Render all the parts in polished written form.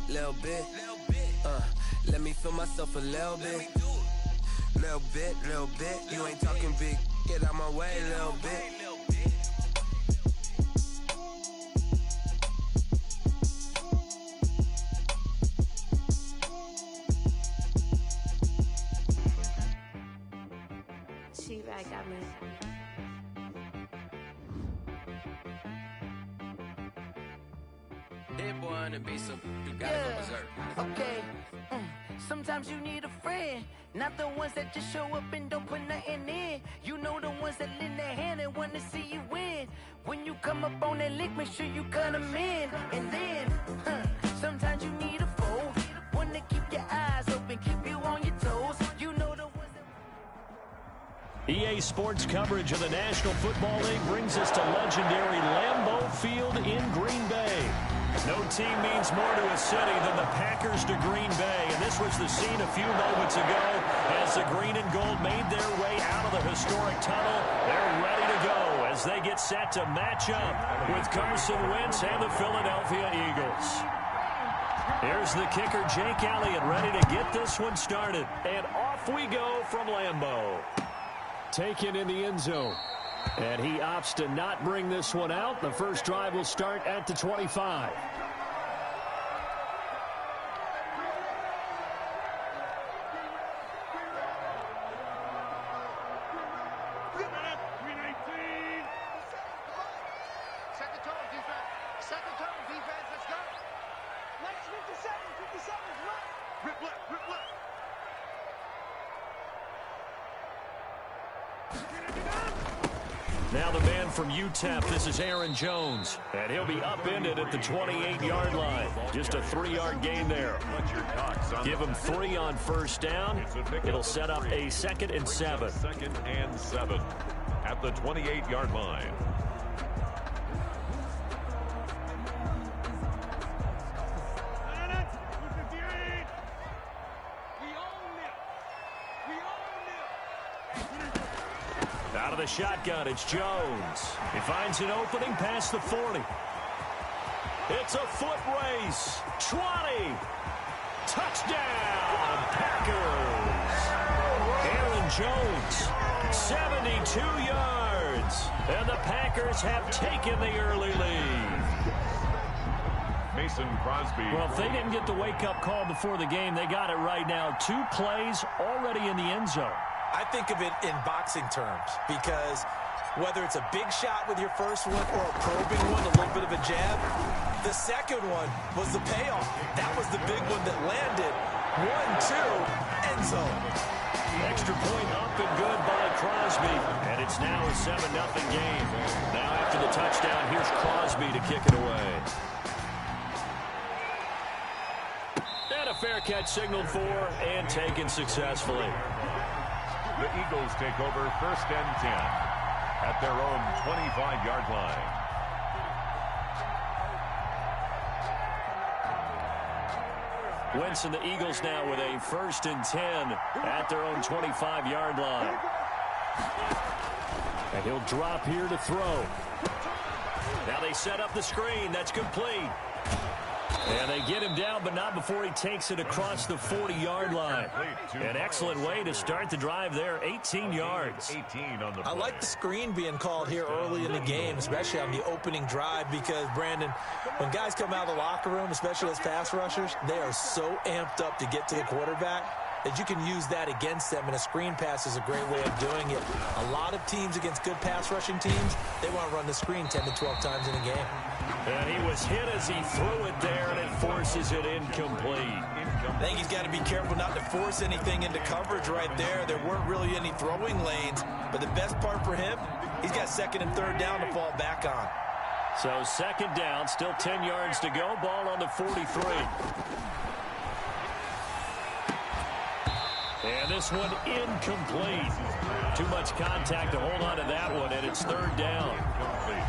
little bit. Let me feel myself a little bit. Little bit, little bit. You ain't talking big. Get out my way, little bit. She-Rag got me. That boy on the beat, so you gotta go berserk. Okay. Sometimes you need a friend, not the ones that just show up and don't put nothing in. You know the ones that lend their hand and want to see you win. When you come up on that lick, make sure you cut them in. And then, sometimes you need a foe, one to keep your eyes open, keep you on your toes. You know the ones that... EA Sports coverage of the National Football League brings us to legendary Lambeau Field in Green Bay. No team means more to a city than the Packers to Green Bay, and this was the scene a few moments ago as the green and gold made their way out of the historic tunnel. They're ready to go as they get set to match up with Carson Wentz and the Philadelphia Eagles. Here's the kicker, Jake Elliott, ready to get this one started. And off we go from Lambeau. Taken in the end zone. And he opts to not bring this one out. The first drive will start at the 25. Now the man from UTEP, this is Aaron Jones, and he'll be upended at the 28-yard line. Just a 3-yard gain there. Give him 3 on first down. It'll set up a 2nd and 7. 2nd and 7 at the 28-yard line. Out of the shotgun, it's Jones. He finds an opening past the 40. It's a foot race. 20. Touchdown, Packers. Aaron Jones, 72 yards. And the Packers have taken the early lead. Mason Crosby. Well, if they didn't get the wake-up call before the game, they got it right now. 2 plays already in the end zone. I think of it in boxing terms because whether it's a big shot with your first one or a probing one, a little bit of a jab, the second one was the payoff. That was the big one that landed. 1-2, end zone. Extra point up and good by Crosby. And it's now a 7-0 game. Now after the touchdown, here's Crosby to kick it away. And a fair catch signaled for and taken successfully. The Eagles take over 1st and 10 at their own 25-yard line. Wentz and the Eagles now with a 1st and 10 at their own 25-yard line. And he'll drop here to throw. Now they set up the screen. That's complete. And they get him down, but not before he takes it across the 40-yard line. An excellent way to start the drive there, 18 yards. 18 on the play. I like the screen being called here early in the game, especially on the opening drive, because, Brandon, when guys come out of the locker room, especially as pass rushers, they are so amped up to get to the quarterback that you can use that against them, and a screen pass is a great way of doing it. A lot of teams against good pass rushing teams, they want to run the screen 10 to 12 times in a game. And he was hit as he threw it there, and it forces it incomplete. I think he's got to be careful not to force anything into coverage right there. There weren't really any throwing lanes, but the best part for him, he's got 2nd and 3rd down to fall back on. So 2nd down, still 10 yards to go, ball on the 43. And this one incomplete. Too much contact to hold on to that one, and it's 3rd down.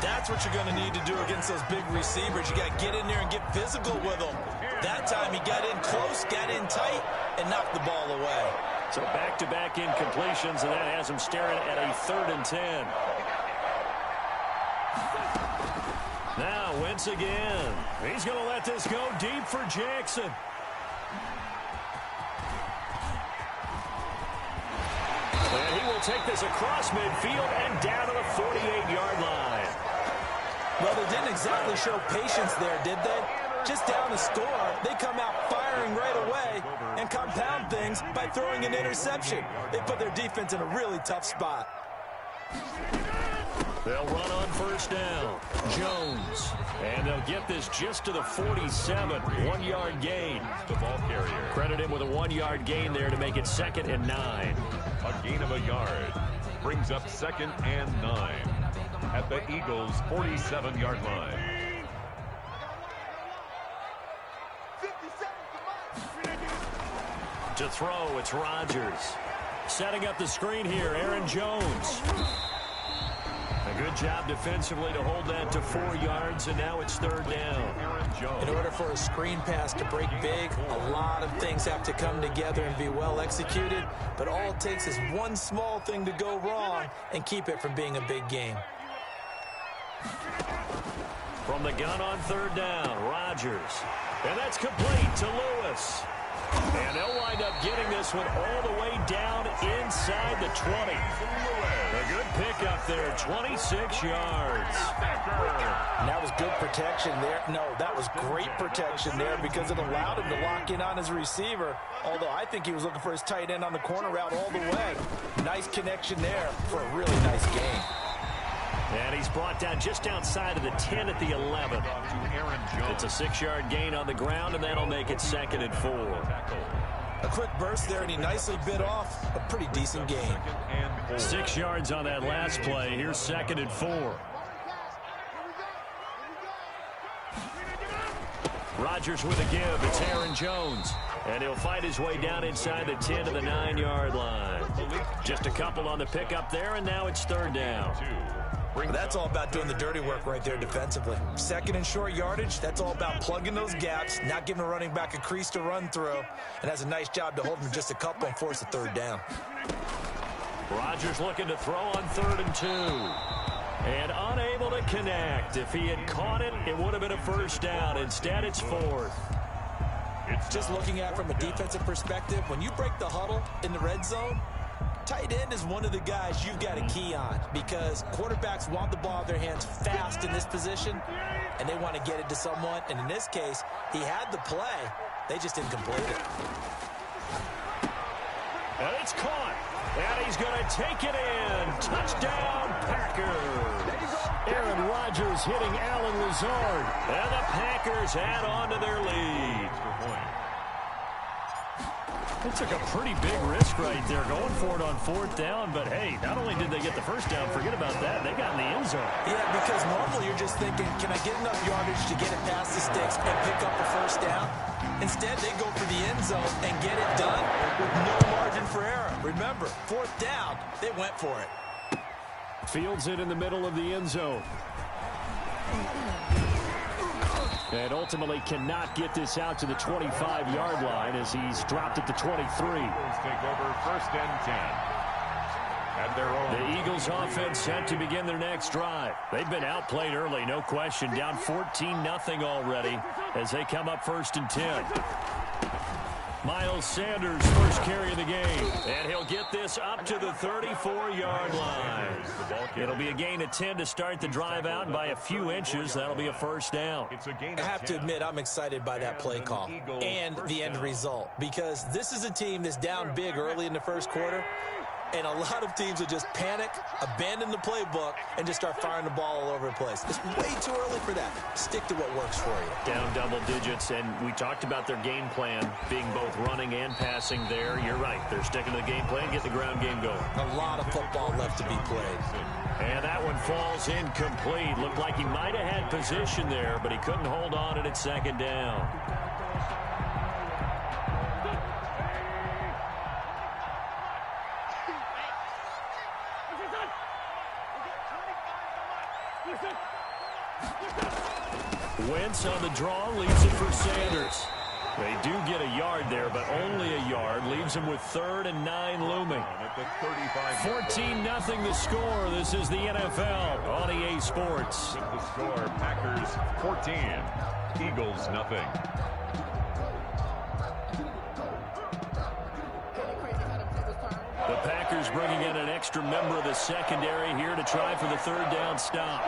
That's what you're going to need to do against those big receivers. You got to get in there and get physical with them. That time he got in close, got in tight, and knocked the ball away. So back-to-back incompletions, and that has him staring at a 3rd and 10. Now once again. He's going to let this go deep for Jackson. And he will take this across midfield and down to the 48-yard line. Well, they didn't exactly show patience there, did they? Just down the score, they come out firing right away and compound things by throwing an interception. They put their defense in a really tough spot. They'll run on first down. Jones. And they'll get this just to the 47. 1-yard gain. The ball carrier. Credit him with a 1-yard gain there to make it 2nd and 9. A gain of a yard. Brings up 2nd and 9 at the Eagles' 47-yard line. To throw, it's Rodgers. Setting up the screen here, Aaron Jones. A good job defensively to hold that to 4 yards, and now it's 3rd down. In order for a screen pass to break big, a lot of things have to come together and be well executed, but all it takes is one small thing to go wrong and keep it from being a big game. From the gun on 3rd down, Rodgers. And that's complete to Lewis. And they'll wind up getting this one all the way down inside the 20. A good pickup there, 26 yards. And that was good protection there. No, that was great protection there because it allowed him to lock in on his receiver. Although I think he was looking for his tight end on the corner route all the way. Nice connection there for a really nice game. And he's brought down just outside of the 10 at the 11. It's a 6-yard gain on the ground, and that'll make it 2nd and 4. A quick burst there, and he nicely bit off a pretty decent gain. 6 yards on that last play. Here's 2nd and 4. Rodgers with a give. It's Aaron Jones. And he'll fight his way down inside the 10 to the 9-yard line. Just a couple on the pickup there, and now it's 3rd down. That's all about doing the dirty work right there defensively. 2nd and short yardage, that's all about plugging those gaps, not giving a running back a crease to run through, and has a nice job to hold him just a couple and force a 3rd down. Rodgers looking to throw on 3rd and 2. And unable to connect. If he had caught it, it would have been a 1st down. Instead, it's 4th. Just looking at it from a defensive perspective, when you break the huddle in the red zone, tight end is one of the guys you've got to key on because quarterbacks want the ball in their hands fast in this position, and they want to get it to someone. And in this case, he had the play. They just didn't complete it. And it's caught. And he's going to take it in. Touchdown, Packers. Aaron Rodgers hitting Allen Lazard. And the Packers add on to their lead. They took a pretty big risk right there going for it on 4th down. But, hey, not only did they get the 1st down, forget about that, they got in the end zone. Yeah, because normally you're just thinking, can I get enough yardage to get it past the sticks and pick up a 1st down? Instead, they go for the end zone and get it done with no margin for error. Remember, 4th down, they went for it. Fields it in the middle of the end zone. And ultimately cannot get this out to the 25-yard line as he's dropped at the 23. Take over 1st and 10. At their own. The Eagles offense set to begin their next drive. They've been outplayed early, no question. Down 14-0 already as they come up 1st and 10. Miles Sanders, first carry of the game. And he'll get this up to the 34-yard line. It'll be a gain of 10 to start the drive out, and by a few inches, that'll be a 1st down. I have to admit, I'm excited by that play call and the end result because this is a team that's down big early in the 1st quarter. And a lot of teams will just panic, abandon the playbook, and just start firing the ball all over the place. It's way too early for that. Stick to what works for you. Down double digits, and we talked about their game plan being both running and passing there. You're right. They're sticking to the game plan, get the ground game going. A lot of football left to be played. And that one falls incomplete. Looked like he might have had position there, but he couldn't hold on, and it's 2nd down. Wentz on the draw, leaves it for Sanders. They do get a yard there, but only a yard. Leaves them with 3rd and 9 looming. 14-0 the score. This is the NFL on EA Sports. With the score, Packers 14, Eagles 0. The Packers bringing in an extra member of the secondary here to try for the 3rd down stop.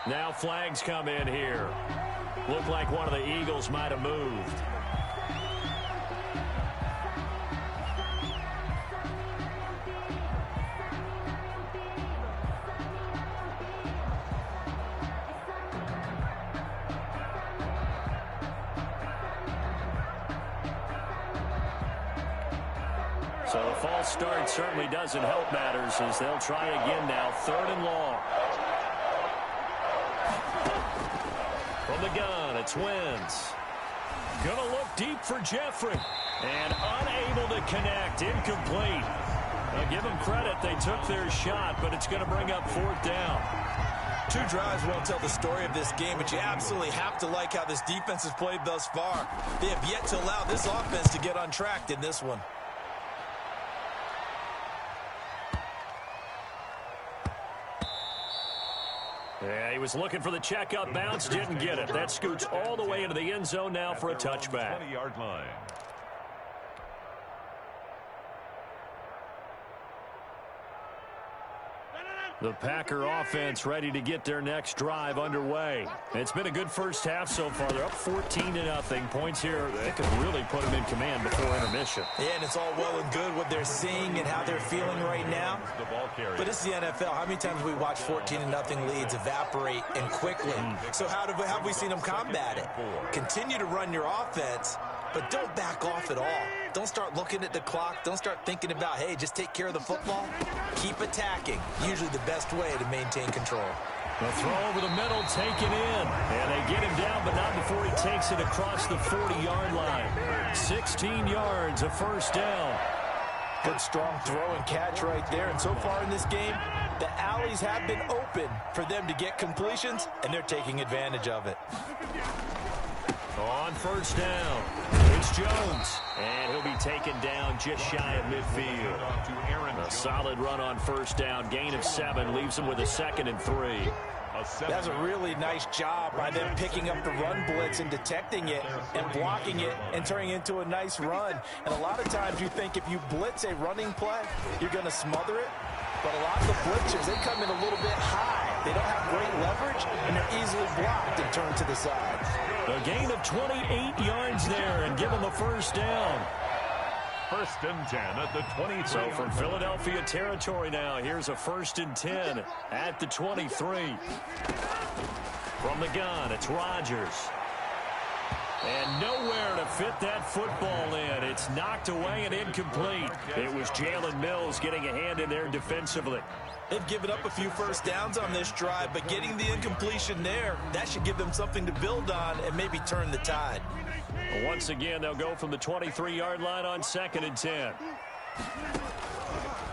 Now flags come in here. Looked like one of the Eagles might have moved. So the false start certainly doesn't help matters as they'll try again now. 3rd and long. From the gun, it's Wentz. Gonna look deep for Jeffrey. And unable to connect. Incomplete. Now give them credit. They took their shot, but it's going to bring up 4th down. 2 drives won't tell the story of this game, but you absolutely have to like how this defense has played thus far. They have yet to allow this offense to get untracked in this one. Yeah, he was looking for the check-up bounce, didn't get it. That scoots all the way into the end zone now for a touchback. 20-yard line. The Packer offense ready to get their next drive underway. It's been a good first half so far. They're up 14-0. Points here, they could really put them in command before intermission. Yeah, and it's all well and good what they're seeing and how they're feeling right now. But it's the NFL. How many times we watch 14-0 leads evaporate and quickly? So how have we seen them combat it? Continue to run your offense, but don't back off at all. Don't start looking at the clock. Don't start thinking about, hey, just take care of the football. Keep attacking. Usually the best way to maintain control. The throw over the middle taken in. And they get him down, but not before he takes it across the 40-yard line. 16 yards, a 1st down. Good strong throw and catch right there. And so far in this game, the alleys have been open for them to get completions, and they're taking advantage of it. On 1st down, it's Jones. And he'll be taken down just shy of midfield. A solid run on 1st down. Gain of 7 leaves him with a 2nd and 3. That's a really nice job by them picking up the run blitz and detecting it and blocking it and turning it into a nice run. And a lot of times you think if you blitz a running play, you're going to smother it. But a lot of the blitzers, they come in a little bit high. They don't have great leverage, and they're easily blocked and turned to the side. A gain of 28 yards there and give them a 1st down. 1st and 10 at the 23. So from Philadelphia territory now, here's a 1st and 10 at the 23. From the gun, it's Rodgers. And nowhere to fit that football in. It's knocked away and incomplete. It was Jalen Mills getting a hand in there defensively. They've given up a few 1st downs on this drive, but getting the incompletion there, that should give them something to build on and maybe turn the tide. Once again, they'll go from the 23-yard line on 2nd and 10.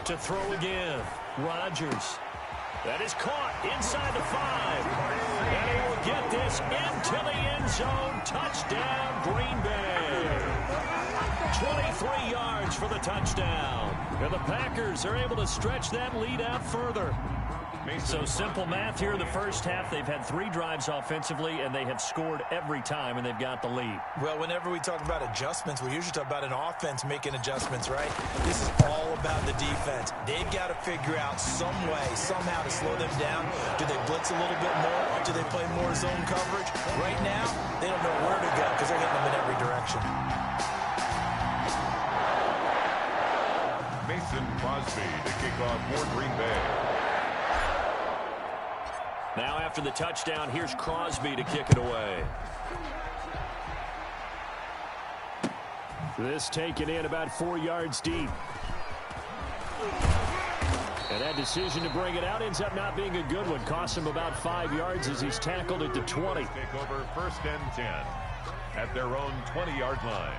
To throw again, Rodgers. That is caught inside the 5. And he will get this into the end zone. Touchdown, Green Bay. 23 yards for the touchdown. And the Packers are able to stretch that lead out further. So simple math here in the first half. They've had 3 drives offensively, and they have scored every time, and they've got the lead. Well, whenever we talk about adjustments, we usually talk about an offense making adjustments, right? This is all about the defense. They've got to figure out some way, somehow to slow them down. Do they blitz a little bit more? Do they play more zone coverage? Right now, they don't know where to go because they're hitting them in every direction. Mason Crosby to kick off for Green Bay. Now after the touchdown, here's Crosby to kick it away. This taken in about 4 yards deep. And that decision to bring it out ends up not being a good one. Costs him about 5 yards as he's tackled at the 20. Take over 1st and 10 at their own 20-yard line.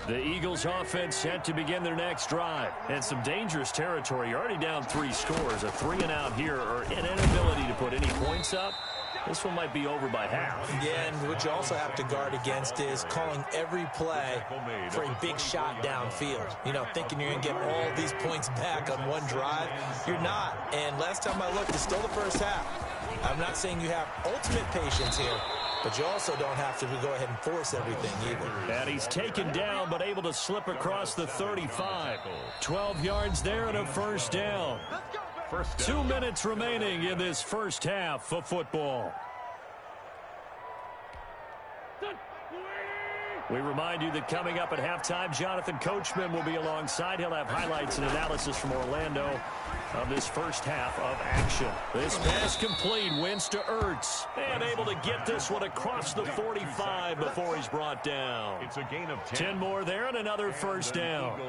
The Eagles offense set to begin their next drive. And some dangerous territory. You're already down 3 scores. A 3-and-out here or an inability to put any points up. This one might be over by half. Yeah, and what you also have to guard against is calling every play for a big shot downfield. You know, thinking you're going to get all these points back on one drive. You're not. And last time I looked, it's still the first half. I'm not saying you have ultimate patience here, but you also don't have to go ahead and force everything either. And he's taken down, but able to slip across the 35. 12 yards there and a first down. 2 minutes remaining in this first half of football. We remind you that coming up at halftime, Jonathan Coachman will be alongside. He'll have highlights and analysis from Orlando of this first half of action. This pass complete, wins to Ertz, and able to get this one across the 45 before he's brought down. It's a gain of 10 more there and another first down.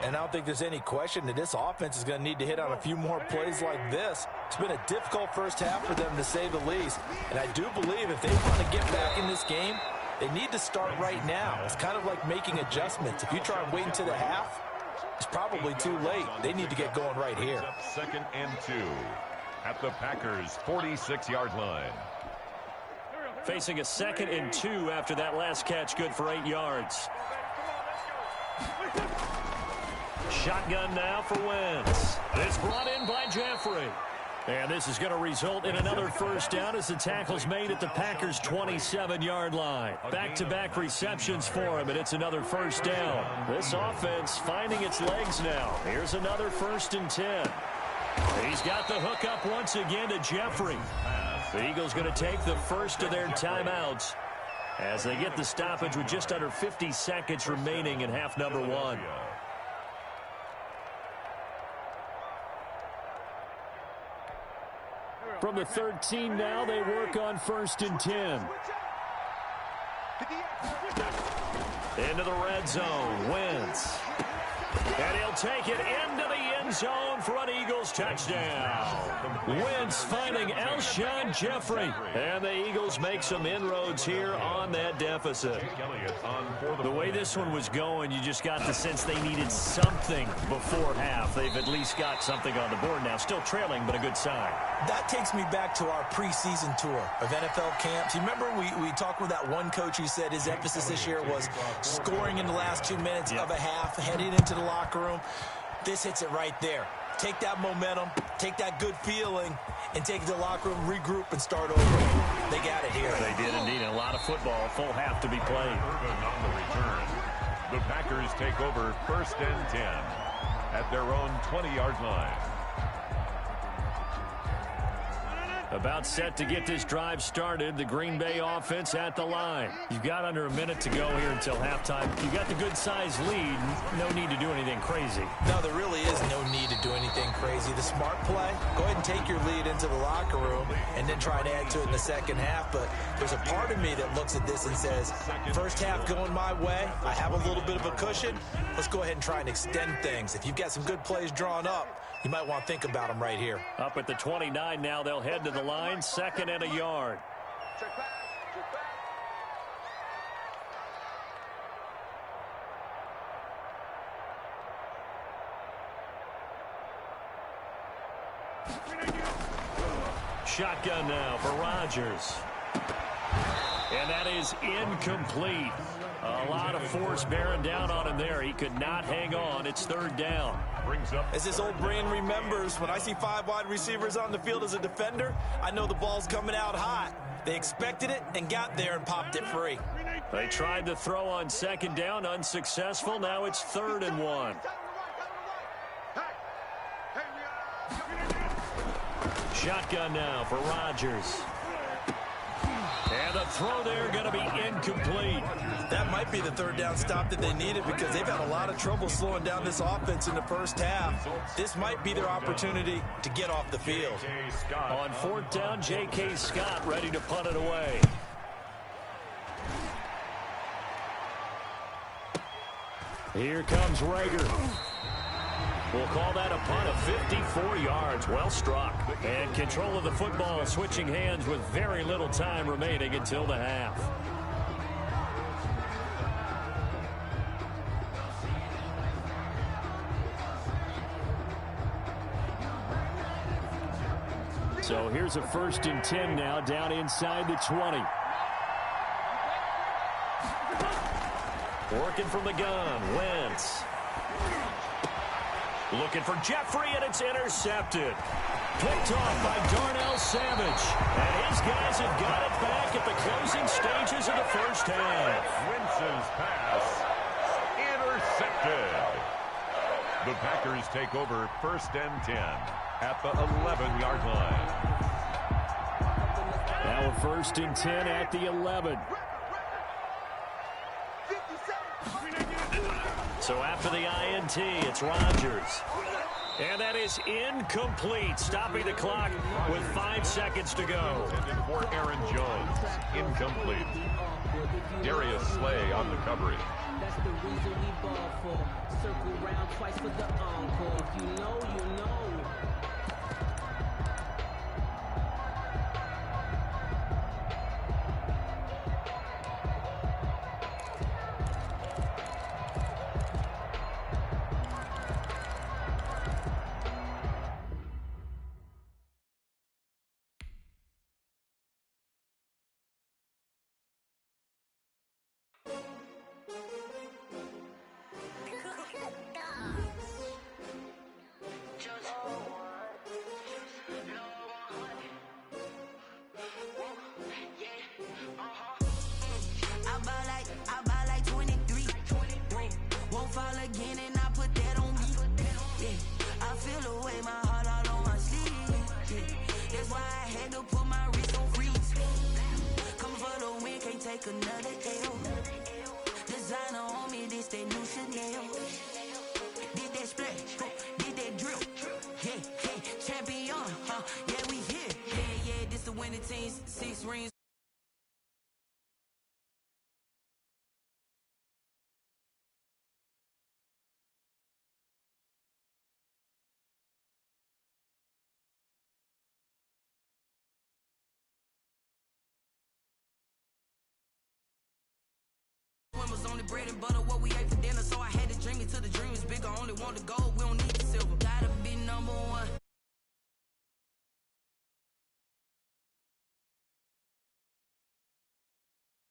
And I don't think there's any question that this offense is going to need to hit on a few more plays like this. It's been a difficult first half for them, to say the least. And I do believe if they want to get back in this game, they need to start right now. It's kind of like making adjustments. If you try and wait until the half, it's probably too late. They need to get going right here. 2nd and 2 at the Packers' 46-yard line. Facing a 2nd and 2 after that last catch, good for 8 yards. Shotgun now for Wentz. It's brought in by Jeffrey. And this is going to result in another first down as the tackle's made at the Packers' 27-yard line. Back-to-back receptions for him, and it's another first down. This offense finding its legs now. Here's another 1st and 10. He's got the hook up once again to Jeffrey. The Eagles going to take the first of their timeouts as they get the stoppage with just under 50 seconds remaining in half number 1. From the 13 now, they work on 1st and 10. Into the red zone, Wentz. And he'll take it into the end zone for an Eagles touchdown. Wentz finding Alshon Jeffrey. And the Eagles make some inroads here on that deficit. The way this one was going, you just got the sense they needed something before half. They've at least got something on the board now. Still trailing, but a good sign. That takes me back to our preseason tour of NFL camps. You remember we talked with that one coach who said his emphasis this year was scoring in the last 2 minutes of a half, heading into the locker room. This hits it right there. Take that momentum, take that good feeling, and take it to the locker room, regroup, and start over. They got it here. They did indeed. A lot of football, a full half to be played. On the return, the Packers take over 1st and 10 at their own 20-yard line. About set to get this drive started. The Green Bay offense at the line. You've got under a minute to go here until halftime. You've got the good-sized lead. No need to do anything crazy. No, there really is no need to do anything crazy. The smart play, go ahead and take your lead into the locker room and then try to add to it in the second half. But there's a part of me that looks at this and says, first half going my way. I have a little bit of a cushion. Let's go ahead and try and extend things. If you've got some good plays drawn up, you might want to think about them right here. Up at the 29 now, they'll head to the line, 2nd and a yard. Shotgun now for Rodgers. And that is incomplete. A lot of force bearing down on him there. He could not hang on. It's 3rd down. As this old brain remembers, when I see 5 wide receivers on the field as a defender, I know the ball's coming out hot. They expected it and got there and popped it free. They tried to throw on 2nd down, unsuccessful. Now it's 3rd and 1. Shotgun now for Rodgers. And the throw there going to be incomplete. That might be the 3rd down stop that they needed because they've had a lot of trouble slowing down this offense in the first half. This might be their opportunity to get off the field. On 4th down, J.K. Scott ready to punt it away. Here comes Rager. We'll call that a punt of 54 yards. Well struck. And control of the football switching hands with very little time remaining until the half. So here's a 1st and 10 now, down inside the 20. Working from the gun, Wentz. Looking for Jeffrey, and it's intercepted. Picked off by Darnell Savage. And his guys have got it back at the closing stages of the first half. Wentz's pass intercepted. The Packers take over 1st and 10 at the 11-yard line. Now a 1st and 10 at the 11. So after the INT, it's Rodgers. And that is incomplete, stopping the clock with 5 seconds to go. For Aaron Jones, incomplete. Darius Slay on the coverage. That's the reason we ball for. Circle round twice for the encore. If you know, you know. Another L. Designer on me, this that new Chanel. Did that splash, did that drill. Yeah, champion, yeah, we here. Yeah, this the winning team, 6 rings. Was only bread and butter, what we ate for dinner, so I had to dream it till the dream is bigger. Only want the gold, we don't need the silver. Gotta be number one.